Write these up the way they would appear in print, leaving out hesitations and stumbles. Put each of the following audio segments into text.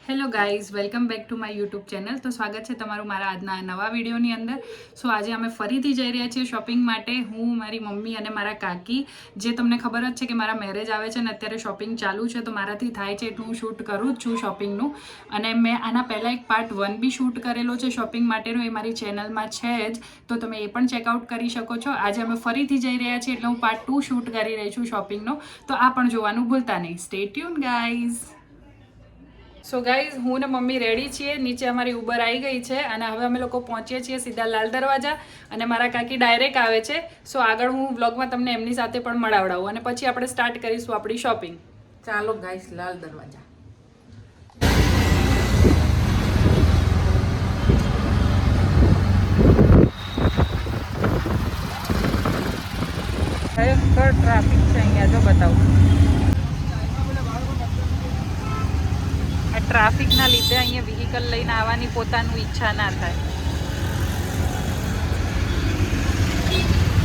Hello guys, welcome back to my YouTube channel. તો સ્વાગત છે તમારું મારા આજના નવા વિડીયોની અંદર. આજે અમે ફરીથી જઈ રહ્યા છીએ શોપિંગ માટે. હું, મારી મમ્મી અને મારા કાકી. જે તમને ખબર જ છે કે મારા મેરેજ આવે છે ને અત્યારે શોપિંગ ચાલુ છે, તો મારાથી થાય છે એટલું હું શૂટ કરું જ છું શોપિંગનું. અને મેં આના પહેલાં એક પાર્ટ 1 બી શૂટ કરેલો છે શોપિંગ માટેનો, એ મારી ચેનલમાં છે જ, તો તમે એ પણ ચેકઆઉટ કરી શકો છો. આજે અમે ફરીથી જઈ રહ્યા છીએ એટલે હું પાર્ટ 2 શૂટ કરી રહી છું શોપિંગનો, તો આ પણ જોવાનું ભૂલતા નહીં. Stay tune guys. So guys, હું ને મમ્મી રેડી છીએ. નીચે અમારી ઉબર આવી ગઈ છે અને હવે અમે લોકો પહોંચીએ છીએ સીધા લાલ દરવાજા, અને મારા કાકી ડાયરેક્ટ આવે છે. સો આગળ હું વ્લોગમાં તમને એમની સાથે પણ મળાવડાવું અને પછી આપણે સ્ટાર્ટ કરીશું આપણી શોપિંગ. ચાલો ગાઈસ, લાલ દરવાજા. ભયંકર ટ્રાફિક છે અહીંયા, જો બતાવું. આ ટ્રાફિકના લીધે અહીંયા વ્હીકલ લઈને આવવાની પોતાનું ઈચ્છા ના થાય.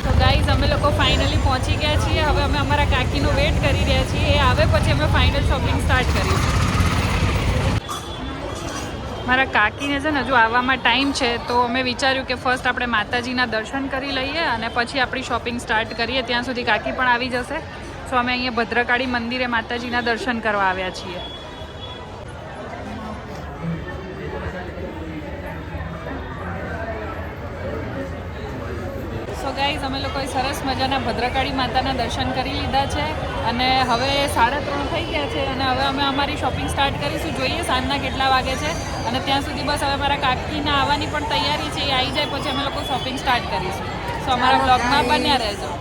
તો ગાઈઝ, અમે લોકો ફાઇનલી પહોંચી ગયા છીએ. હવે અમે અમારા કાકીનો વેટ કરી રહ્યા છીએ. એ આવે પછી અમે ફાઇનલ શોપિંગ સ્ટાર્ટ કરીશું. મારા કાકીને છે ને હજુ આવવામાં ટાઈમ છે, તો અમે વિચાર્યું કે ફર્સ્ટ આપણે માતાજીના દર્શન કરી લઈએ અને પછી આપણી શોપિંગ સ્ટાર્ટ કરીએ. ત્યાં સુધી કાકી પણ આવી જશે. સો અમે અહીંયા ભદ્રકાળી મંદિરે માતાજીના દર્શન કરવા આવ્યા છીએ. સો ગાઈઝ, અમે લોકોએ સરસ મજાના ભદ્રકાળી માતાના દર્શન કરી લીધા છે અને હવે 3:30 થઈ ગયા છે અને હવે અમે અમારી શોપિંગ સ્ટાર્ટ કરીશું. જોઈએ સાંજના કેટલા વાગે છે, અને ત્યાં સુધી બસ હવે મારા કાકીના આવવાની પણ તૈયારી છે. એ આવી જાય પછી અમે લોકો શોપિંગ સ્ટાર્ટ કરીશું. સો અમારા બ્લોગમાં બન્યા રહેજો.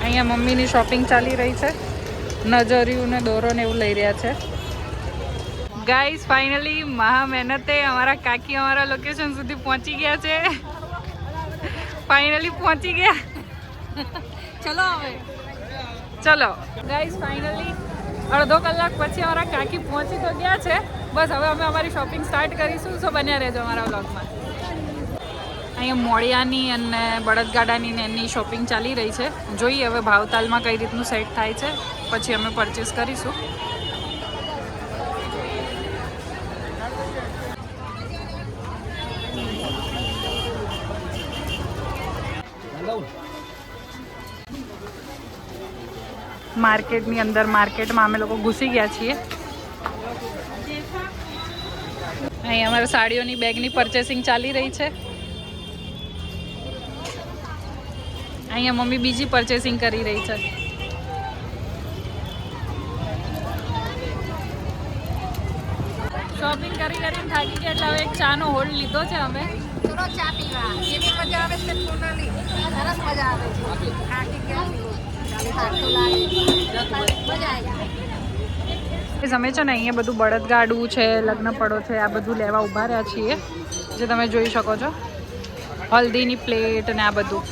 અહીંયા મમ્મીની શોપિંગ ચાલી રહી છે. નજરિયું ને દોરો ને એવું લઈ રહ્યા છે. ગાઈસ, ફાઇનલી મહા મહેનતે અમારા કાકી અમારા લોકેશન સુધી પહોંચી ગયા છે. ફાઇનલી પહોંચી ગયા. ચલો હવે, ચલો ગાઈસ, ફાઇનલી અડધો કલાક પછી અમારા કાકી પહોંચી તો ગયા છે. બસ હવે અમે અમારી શોપિંગ સ્ટાર્ટ કરીશું. સો બન્યા રહેજો અમારા વ્લોગમાં. અહીંયા મોળિયાની અને બળદગાડાની ને એની શોપિંગ ચાલી રહી છે. જોઈએ હવે ભાવતાલમાં કઈ રીતનું સેટ થાય છે, પછી અમે પરચેસ કરીશું. માર્કેટની અંદર માર્કેટમાં અમે લોકો ઘૂસી ગયા છીએ. અહીં અમારે સાડીઓની બેગની પરચેસિંગ ચાલી રહી છે. અહીંયા મમ્મી બીજી પરચેસિંગ કરી રહી છે. શોપિંગ કરી કરીને થાકી ગયા એટલે હવે એક ચાનો હોલ્ડ લીધો છે અમે. ચલો ચા પીવા. એવી મજા આવે છે સોનાલી. સરસ મજા આવે છે. થાકી ગયા અમે છે ને અહીંયા બધું બળદગાડું છે, લગ્ન પડો છે, આ બધું લેવા ઊભા રહ્યા છીએ, જે તમે જોઈ શકો છો. હલ્દીની પ્લેટ ને આ બધું.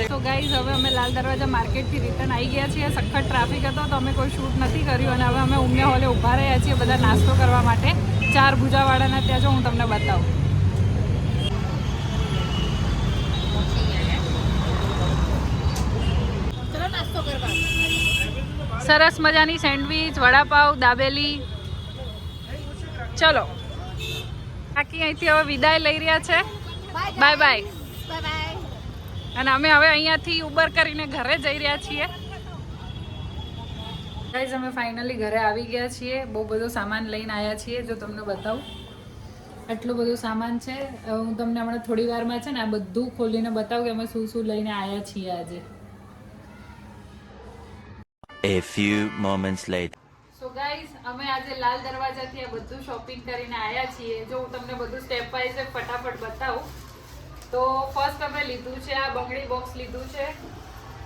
તો ગાઈઝ, હવે અમે લાલ દરવાજા માર્કેટથી રિટર્ન આવી ગયા છીએ. સખત ટ્રાફિક હતો તો અમે કોઈ શૂટ નથી કર્યું, અને હવે અમે ઉમિયા હોલે ઊભા રહ્યા છીએ બધા નાસ્તો કરવા માટે. 4 ભુજાવાળાના ત્યાં જો હું તમને બતાવું. સરસ મજાની સેન્ડવીચ, વડાપાવ, દાબેલી. ચલો, કાકી અહીંથી હવે વિદાય લઈ રહ્યા છે. Bye bye. અને અમે હવે અહીંયાથી ઉબર કરીને ઘરે જઈ રહ્યા છીએ. ગાઈઝ, અમે ફાઇનલી ઘરે આવી ગયા છીએ. બહુ બધો સામાન લઈને આવ્યા છીએ. જો તમને બતાવું, આટલું બધું સામાન છે. હું તમને હમણાં થોડી વારમાં છે ને આ બધું ખોલીને બતાવું કે અમે શું શું લઈને આવ્યા છીએ આજે. A few moments later. So guys, અમે આજે લાલ દરવાજાથી આ બધું શોપિંગ કરીને આવ્યા છીએ. જો હું તમને બધું સ્ટેપ વાઇઝ ફટાફટ બતાવું તો ફર્સ્ટ અમે લીધું છે આ બંગડી બોક્સ લીધું છે.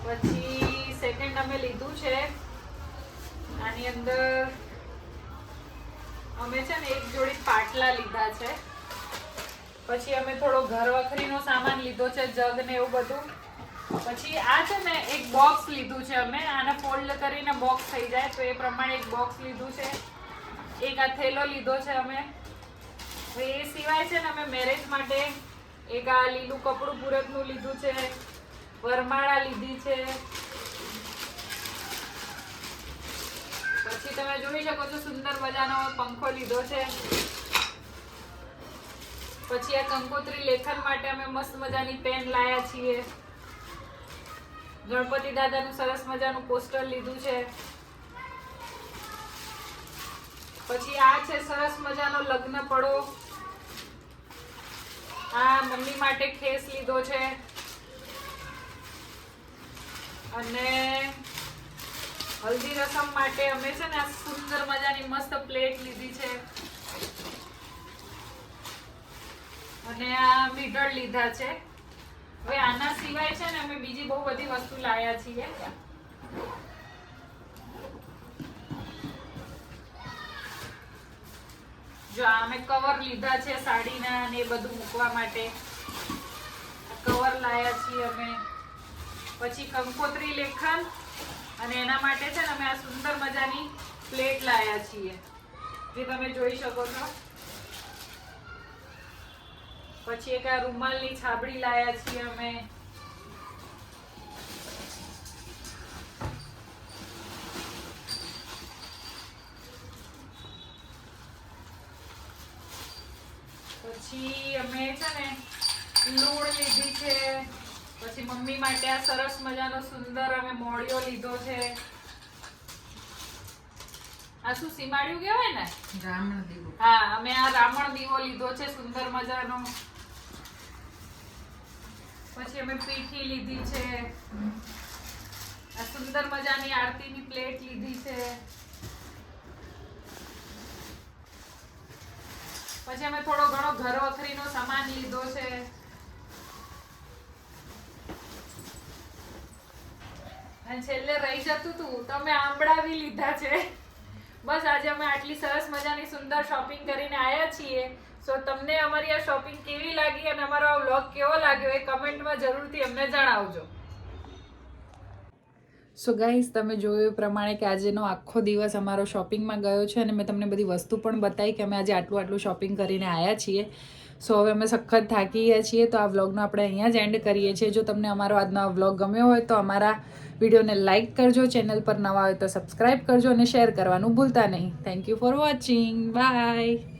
પછી સેકન્ડ અમે લીધું છે આની અંદર અમે છે ને એક જોડી પાટલા લીધા છે. પછી અમે થોડો ઘર વખરીનો સામાન લીધો છે, જગ ને એવું બધું. પછી આ છે ને એક બોક્સ લીધું છે અમે, આને ફોલ્ડ કરીને બોક્સ થઈ જાય તો એ પ્રમાણે એક બોક્સ લીધું છે. એક આ થેલો લીધો છે અમે. હવે એ સિવાય છે ને અમે મેરેજ માટે એક આ લીલું કપડું પૂરકનું લીધું છે, વરમાળા લીધી છે. પછી તમે જોઈ શકો છો સુંદર મજાનો પંખો લીધો છે. પછી આ કંકોત્રી લેખન માટે અમે મસ્ત મજાની પેન લાયા છીએ. ગણપતિ દાદાનું સરસ મજાનું પોસ્ટર લીધું છે. પછી આ છે સરસ મજાનો લગ્ન પડો. આ મમ્મી માટે ખેસ લીધો છે. અને હલ્દી રસમ માટે અમે છે ને આ સુંદર મજાની મસ્ત પ્લેટ લીધી છે. અને આ મીઠળ લીધા છે. હવે આના સિવાય છે ને અમે બીજી બહુ બધી વસ્તુ લાયા છીએ. જો આ અમે કવર લીધા છે સાડીના ને એ બધું મૂકવા માટે. કવર લાયા છીએ અમે. પછી કંકોત્રી લેખન અને એના માટે છે ને અમે આ સુંદર મજાની પ્લેટ લાયા છીએ, જે તમે જોઈ શકો છો. પછી એક આ રૂમાલની છાબડી લાયા છીએ અમે. પછી અમે છે ને લૂણ લીધી છે. પછી મમ્મી માટે આ સરસ મજાનો સુંદર અમે મોળિયો લીધો છે. આ શું સીમાડ્યું કહેવાય ને? રામણ દીવો. હા, અમે આ રામણ દીવો લીધો છે સુંદર મજાનો. પછી અમે પીઠી લીધી છે. આ સુંદર મજાની આરતીની પ્લેટ લીધી છે. પછી અમે થોડો ઘણો ઘર વખરીનો સામાન લીધો છે. અને છેલ્લે રહી જતું હતું તો અમે આંબળા બી લીધા છે. બસ આજે અમે આટલી સરસ મજાની સુંદર શોપિંગ કરીને આવ્યા છીએ. સો તમને અમારી આ શોપિંગ કેવી લાગી અને અમારો આ વ્લોગ કેવો લાગ્યો એ કમેન્ટમાં જરૂરથી અમને જણાવજો. સો ગાઈઝ, તમે જોયું એ પ્રમાણે કે આજનો આખો દિવસ અમારો શોપિંગમાં ગયો છે અને મેં તમને બધી વસ્તુ પણ બતાવી કે અમે આજે આટલું શોપિંગ કરીને આવ્યા છીએ. સો હવે અમે સખત થાકી ગયા છીએ, તો આ વ્લોગનો આપણે અહીંયા જ એન્ડ કરીએ છીએ. જો તમને અમારો આજનો આ વ્લોગ ગમ્યો હોય તો અમારા વિડીયોને લાઇક કરજો, ચેનલ પર નવા હોય તો સબસ્ક્રાઈબ કરજો અને શેર કરવાનું ભૂલતા નહીં. Thank you for watching. By.